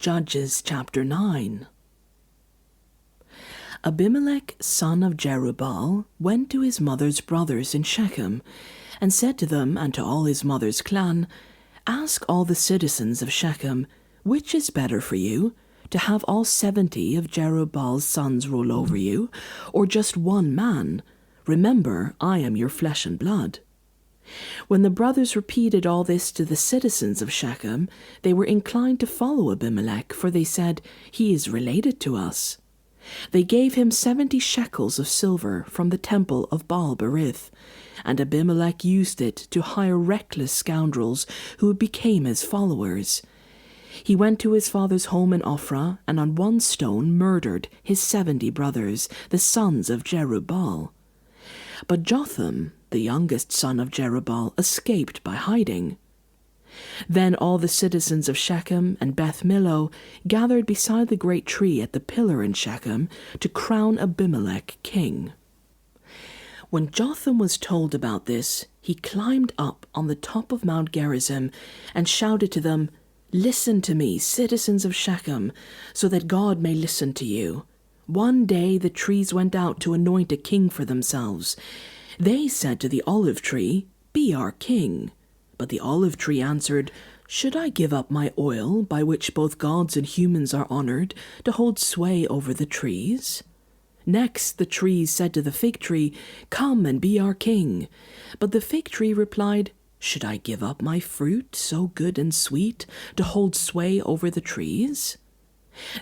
Judges chapter 9. Abimelech, son of Jerubbaal, went to his mother's brothers in Shechem, and said to them and to all his mother's clan, "Ask all the citizens of Shechem, which is better for you, to have all 70 of Jerubbaal's sons rule over you, or just one man? Remember, I am your flesh and blood." When the brothers repeated all this to the citizens of Shechem, they were inclined to follow Abimelech, for they said, "He is related to us." They gave him 70 shekels of silver from the temple of Baal-berith, and Abimelech used it to hire reckless scoundrels who became his followers. He went to his father's home in Ophrah, and on one stone murdered his 70 brothers, the sons of Jerubbaal. But Jotham, the youngest son of Jerubbaal, escaped by hiding. Then all the citizens of Shechem and Beth Millo gathered beside the great tree at the pillar in Shechem to crown Abimelech king. When Jotham was told about this, he climbed up on the top of Mount Gerizim and shouted to them, "Listen to me, citizens of Shechem, so that God may listen to you. One day the trees went out to anoint a king for themselves. They said to the olive tree, 'Be our king.' But the olive tree answered, 'Should I give up my oil, by which both gods and humans are honored, to hold sway over the trees?' Next the trees said to the fig tree, 'Come and be our king.' But the fig tree replied, 'Should I give up my fruit, so good and sweet, to hold sway over the trees?'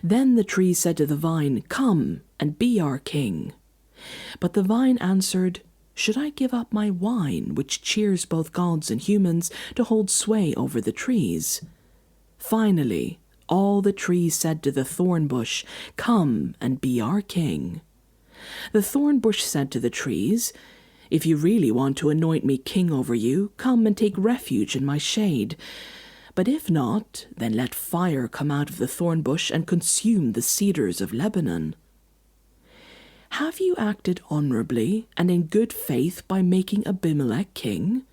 Then the tree said to the vine, 'Come and be our king.' But the vine answered, 'Should I give up my wine, which cheers both gods and humans, to hold sway over the trees?' Finally, all the trees said to the thorn bush, 'Come and be our king.' The thorn bush said to the trees, 'If you really want to anoint me king over you, come and take refuge in my shade. But if not, then let fire come out of the thorn bush and consume the cedars of Lebanon.' Have you acted honorably and in good faith by making Abimelech king?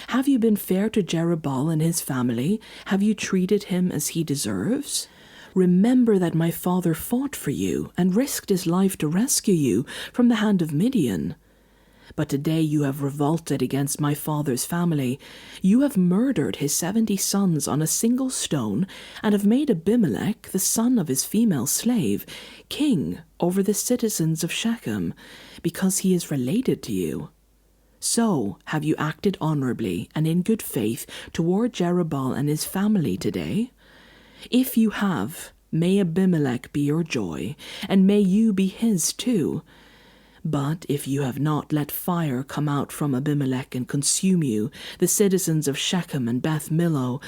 Have you been fair to Jerubbaal and his family? Have you treated him as he deserves? Remember that my father fought for you and risked his life to rescue you from the hand of Midian. But today you have revolted against my father's family. You have murdered his 70 sons on a single stone, and have made Abimelech, the son of his female slave, king over the citizens of Shechem, because he is related to you. So have you acted honorably and in good faith toward Jerubbaal and his family today? If you have, may Abimelech be your joy, and may you be his too. But if you have not, let fire come out from Abimelech and consume you, the citizens of Shechem and Beth Millo,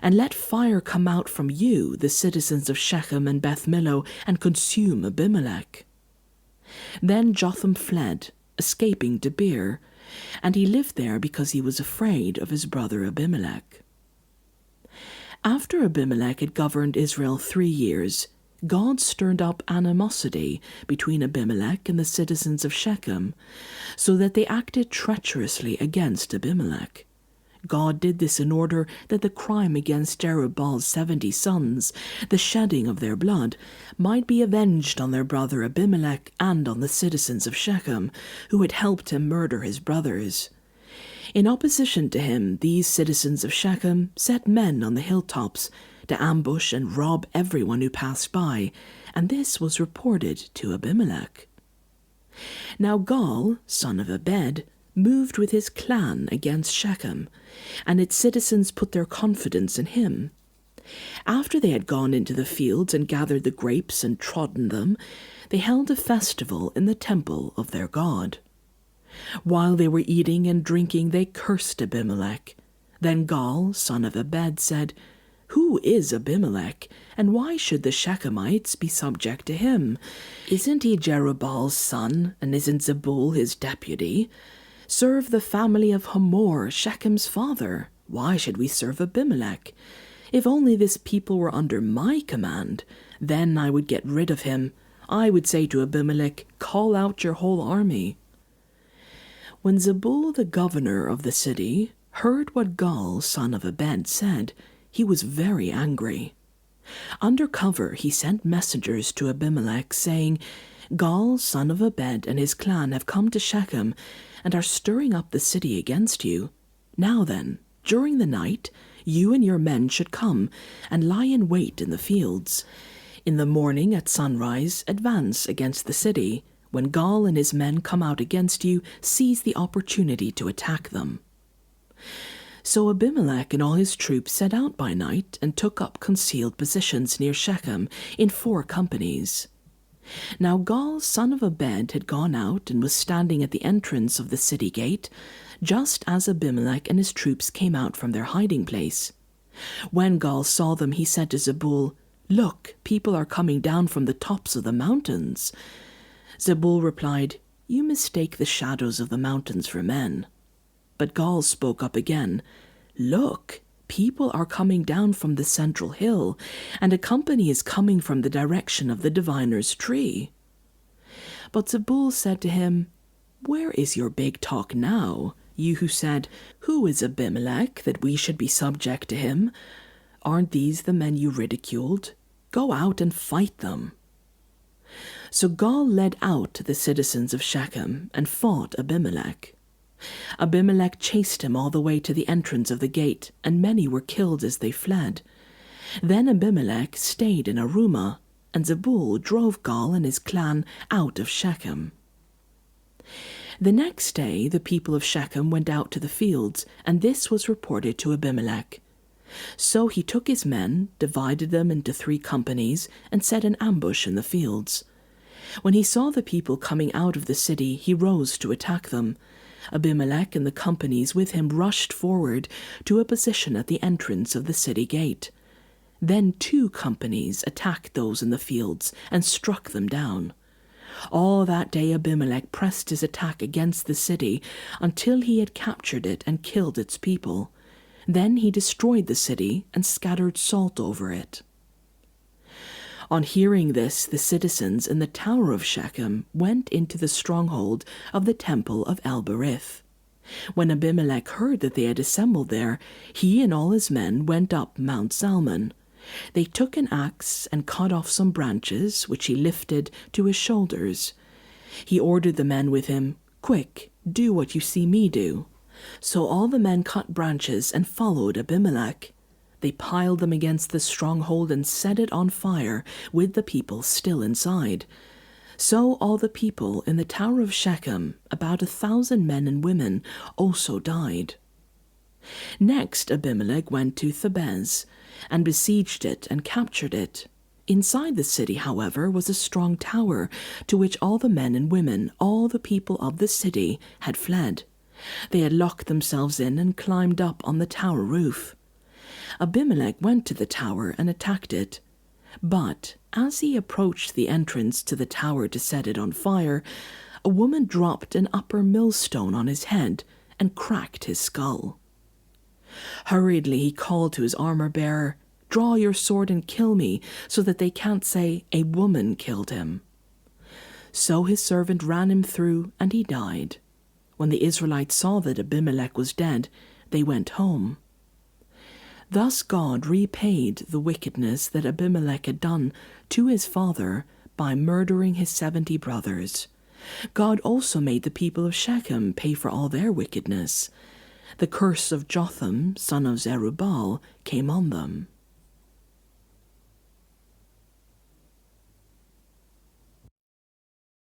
and let fire come out from you, the citizens of Shechem and Beth Millo, and consume Abimelech." Then Jotham fled, escaping Debir, and he lived there because he was afraid of his brother Abimelech. After Abimelech had governed Israel 3 years, God stirred up animosity between Abimelech and the citizens of Shechem, so that they acted treacherously against Abimelech. God did this in order that the crime against Jerubbaal's 70 sons, the shedding of their blood, might be avenged on their brother Abimelech and on the citizens of Shechem, who had helped him murder his brothers. In opposition to him, these citizens of Shechem set men on the hilltops to ambush and rob everyone who passed by, and this was reported to Abimelech. Now Gaal, son of Ebed, moved with his clan against Shechem, and its citizens put their confidence in him. After they had gone into the fields and gathered the grapes and trodden them, they held a festival in the temple of their god. While they were eating and drinking, they cursed Abimelech. Then Gaal, son of Ebed, said, "Who is Abimelech, and why should the Shechemites be subject to him? Isn't he Jerubbaal's son, and isn't Zebul his deputy? Serve the family of Hamor, Shechem's father. Why should we serve Abimelech? If only this people were under my command, then I would get rid of him. I would say to Abimelech, 'Call out your whole army.'" When Zebul, the governor of the city, heard what Gaal, son of Ebed, said, he was very angry. Under cover, he sent messengers to Abimelech, saying, Gaal, son of Ebed, and his clan have come to Shechem and are stirring up the city against you. Now then, during the night, you and your men should come and lie in wait in the fields. In the morning at sunrise, advance against the city. When Gaal and his men come out against you, seize the opportunity to attack them. So Abimelech and all his troops set out by night and took up concealed positions near Shechem in 4 companies. Now Gaal, son of Ebed, had gone out and was standing at the entrance of the city gate, just as Abimelech and his troops came out from their hiding place. When Gaal saw them, he said to Zebul, Look, people are coming down from the tops of the mountains. Zebul replied, You mistake the shadows of the mountains for men. But Gaal spoke up again, Look, people are coming down from the central hill, and a company is coming from the direction of the diviner's tree. But Zebul said to him, Where is your big talk now, you who said, Who is Abimelech, that we should be subject to him? Aren't these the men you ridiculed? Go out and fight them. So Gaal led out the citizens of Shechem and fought Abimelech. Abimelech chased him all the way to the entrance of the gate, and many were killed as they fled. Then Abimelech stayed in Arumah, and Zebul drove Gaal and his clan out of Shechem. The next day the people of Shechem went out to the fields, and this was reported to Abimelech. So he took his men, divided them into 3 companies, and set an ambush in the fields. When he saw the people coming out of the city, he rose to attack them. Abimelech and the companies with him rushed forward to a position at the entrance of the city gate. Then 2 companies attacked those in the fields and struck them down. All that day Abimelech pressed his attack against the city until he had captured it and killed its people. Then he destroyed the city and scattered salt over it. On hearing this, the citizens in the tower of Shechem went into the stronghold of the temple of El-Berith. When Abimelech heard that they had assembled there, he and all his men went up Mount Zalmon. They took an axe and cut off some branches, which he lifted to his shoulders. He ordered the men with him, Quick, do what you see me do. So all the men cut branches and followed Abimelech. They piled them against the stronghold and set it on fire, with the people still inside. So all the people in the tower of Shechem, about 1,000 men and women, also died. Next Abimelech went to Thebez, and besieged it and captured it. Inside the city, however, was a strong tower, to which all the men and women, all the people of the city, had fled. They had locked themselves in and climbed up on the tower roof. Abimelech went to the tower and attacked it. But as he approached the entrance to the tower to set it on fire, a woman dropped an upper millstone on his head and cracked his skull. Hurriedly he called to his armor-bearer, Draw your sword and kill me, so that they can't say, A woman killed him. So his servant ran him through, and he died. When the Israelites saw that Abimelech was dead, they went home. Thus God repaid the wickedness that Abimelech had done to his father by murdering his 70 brothers. God also made the people of Shechem pay for all their wickedness. The curse of Jotham, son of Zerubbabel, came on them.